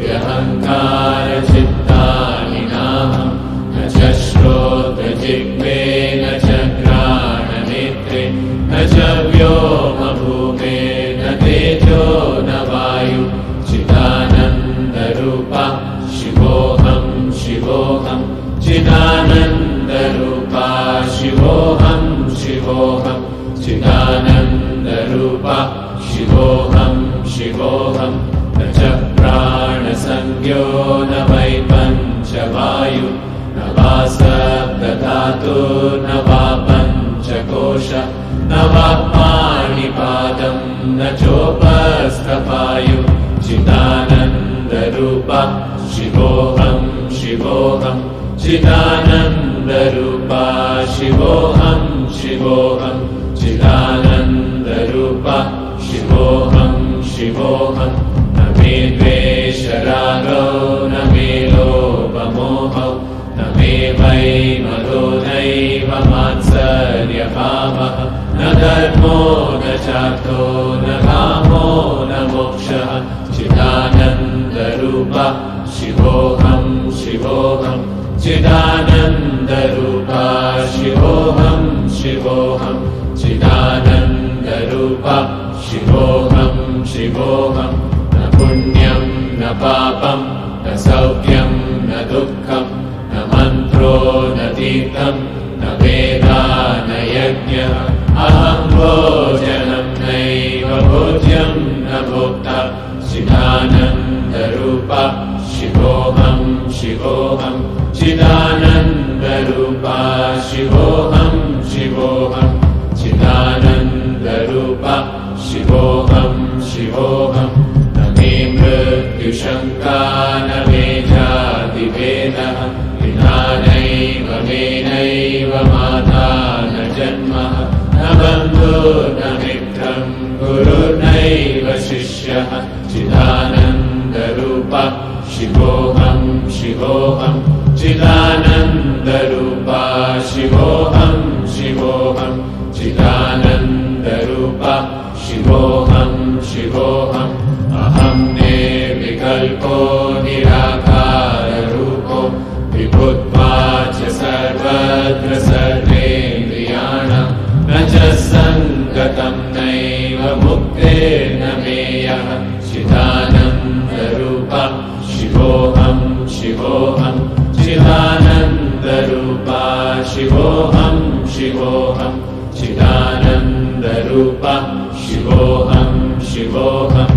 बुद्ध्यहङ्कारचित्तानि नाहं न च श्रोत्रजिह्वे न च घ्राणनेत्रे न च व्योमभूमे न तेजो न वायु चिदानन्दरूपा शिवोऽहं शिवोऽहं चिदानन्दरूपा शिवोऽहं शिवोऽहं चिदानन्दरूपा शिवोऽहं शिवोऽहं न च प्राणसंज्ञो न वै पञ्चवायु न वा सप्तधातुर्न वा पञ्चकोश न वा पाणिपादं न चोपस्थपायु चिदानन्दरूपा शिवोऽहं शिवोऽहं चिदानन्दरूपा शिवोऽहं शिवोऽहं चिदानन्दरूपा शिवोऽहं शिवोऽहं न मे द्वेषरागौ न मे लोभमोहौ न मे वै मदो नैव मात्सर्यभावः न धर्मो न चार्थो न कामो न मोक्षः चिदानन्दरूपा शिवोऽहं शिवोऽहं चिदानन्दरूपा शिवोऽहं शिवोऽहं चिदानन्दरूपा शिवोऽहं शिवोऽहं न पुण्यं न पापं न सौख्यं न दुःखं न मन्त्रो न तीर्थं न वेदा न यज्ञः अहं भोजनं नैव भोज्यं न भोक्ता चिदानन्दरूपा शिवोऽहं शिवोऽहं चिदानन्दरूपा शिवोऽहं शिवोऽहं चिदानन्दरूपा शिवोऽहं शिवोऽहं न मे मृत्युशङ्का न मे जातिभेदः पिता नैव मे नैव माता न जन्मः न बन्धुर्न मित्रं गुरुर्नैव शिष्यः चिदानन्दरूपा शिवोऽहं शिवोऽहं चिदानन्दरूपा शिवोऽहं शिवोऽहं चिदानन्दरूपा शिवोऽहं शिवोऽहं अहं निर्विकल्पो निराकाररूपो विभुत्वाच्च सर्वत्र सर्वेन्द्रियाणां न च सङ्गतं नैव मुक्तिर्न मेयः चिदानन्दरूपा शिवोऽहं शिवोऽहं चिदानन्दरूपा शिवोऽहं शिवोऽहं चिदानन्दरूपा शिवोऽहं शिवोऽहं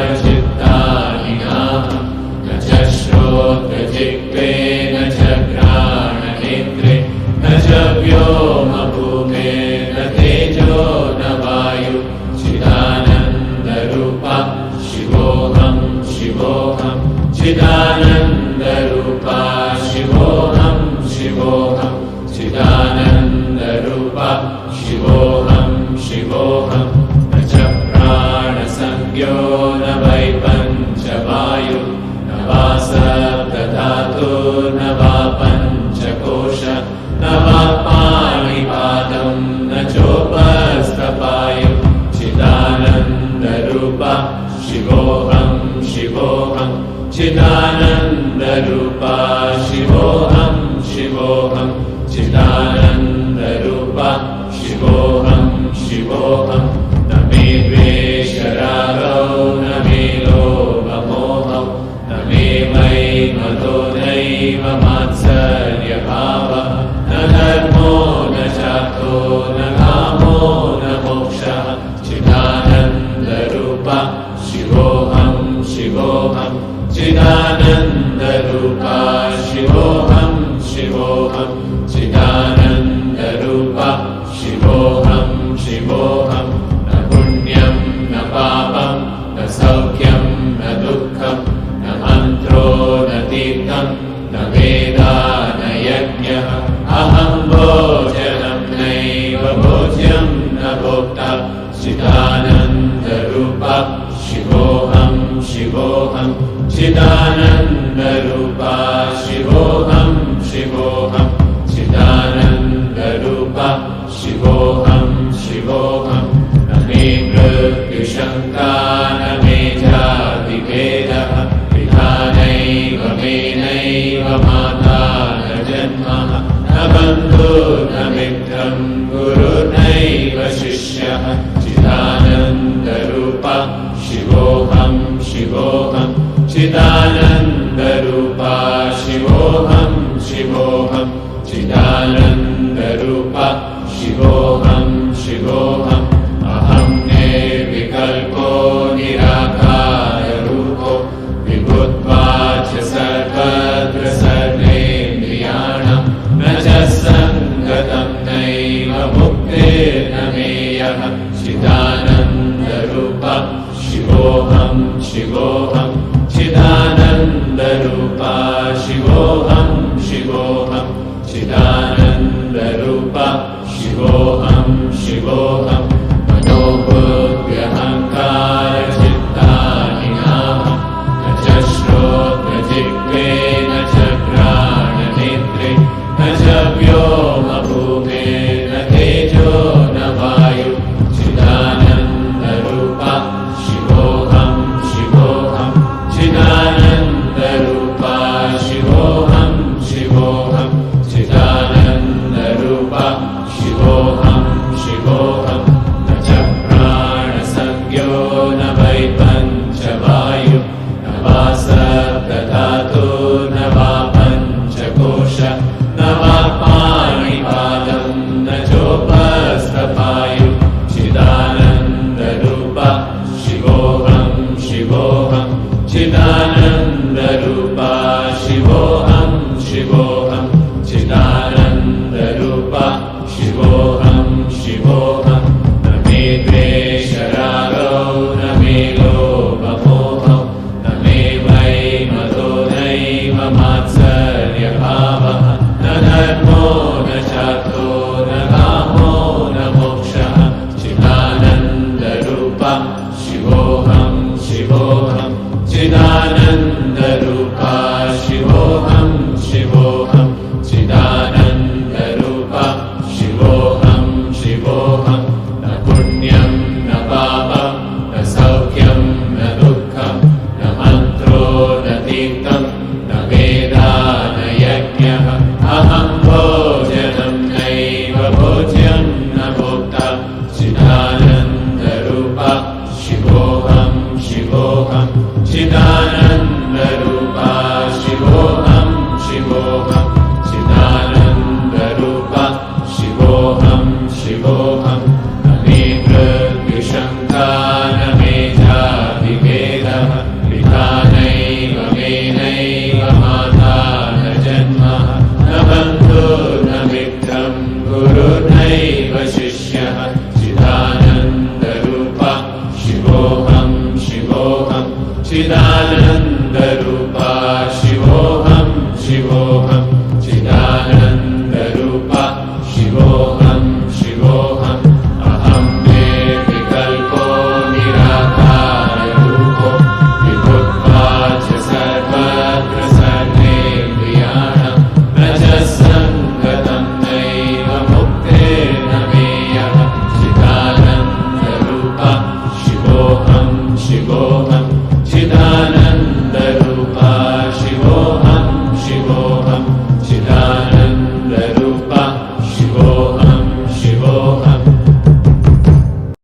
मनोबुद्ध्यहङ्कारचित्तानि नाहं न च श्रोत्रजिह्वे न च घ्राणनेत्रे न च व्योमभूमे न तेजो न वायु चिदानन्दरूपा शिवोऽहं शिवोऽहं चिदानन्दरूपा शिवोऽहं शिवोऽहं चिदानन्दरूपा शिवोऽहं शिवोऽहं न च प्राणसंज्ञो न वै पञ्चवायु न वा सप्तधातुर्न वा पञ्चकोश न वा पाणिपादं न चोपस्थपायु चिदानन्दरूपा शिवोऽहं शिवोऽहं चिदानन्दरूपा शिवोऽहं शिवोऽहं चिदानन्दरूपा शिवोऽहं शिवोऽहं न मे द्वेषरागौ न मे लोभमोहौ न मे वै मदो नैव मात्सर्यभावः न धर्मो न चार्थो न कामो न मोक्षः चिदानन्दरूपा शिवोऽहं शिवोऽहं चिदानन्दरूपा शिवोऽहं शिवोऽहं चिदानन्दरूपा शिवोऽहं शिवोऽहं न पुण्यं न पापं न सौख्यं न दुःखं न मन्त्रो न तीर्थं न वेदा न यज्ञः अहं भोजनं नैव भोज्यं न भोक्ता चिदानन्दरूपा शिवोऽहं शिवोऽहं चिदानन्दरूपा शिवोऽहं शिवोऽहं चिदानन्दरूपा शिवोऽहं शिवोऽहं न मे मृत्युशङ्का न मे बन्धुर्न मित्रं गुरुर्नैव शिष्यः चिदानन्दरूपा शिवोऽहं शिवोऽहं चिदानन्दरूपा शिवोऽहं शिवोऽहं चिदानन्दरूपा शिवोऽहं शिवोऽहम् अहं निर्विकल्पो निराकाररूपो विभुत्वाच्च सर्वत्र सर्वेन्द्रियाणां न च सङ्गतं नैव मुक्तिर्न मेयः चिदानन्दरूपा शिवोऽहं शिवोऽहं चिदानन्दरूपा शिवोऽहं शिवोऽहं चिदानन्दरूपा शिवोऽहं शिवोऽहं मनोबुद्ध्यहङ्कारचित्तानि नाहं न च श्रोत्रजिह्वे न च घ्राणनेत्रे न च व्योमभूमिर्न तेजो न वायु चिदानन्दरूपा शिवोऽहं शिवोऽहं चिदानन्दरूपा शिवोऽहं शिवोऽहं चिदानन्दरूपा शिवोऽहं शिवोऽहं न च प्राणसंज्ञो न वै पञ्चवायु न वा सप्तधातु न वा पञ्चकोश न वा पाणिपादं न चोपस्थपायु चिदानन्दरूपा शिवोऽहं शिवोऽहं चिदानन्दरूपा शिवोऽहं शिवोऽहं चिदानन्दरूपा शिवोऽहं शिवोऽहं न मे द्वेषरागौ न मे लोभमोहौ न मे वै मदो नैव मात्सर्यभावः न धर्मो न चार्थो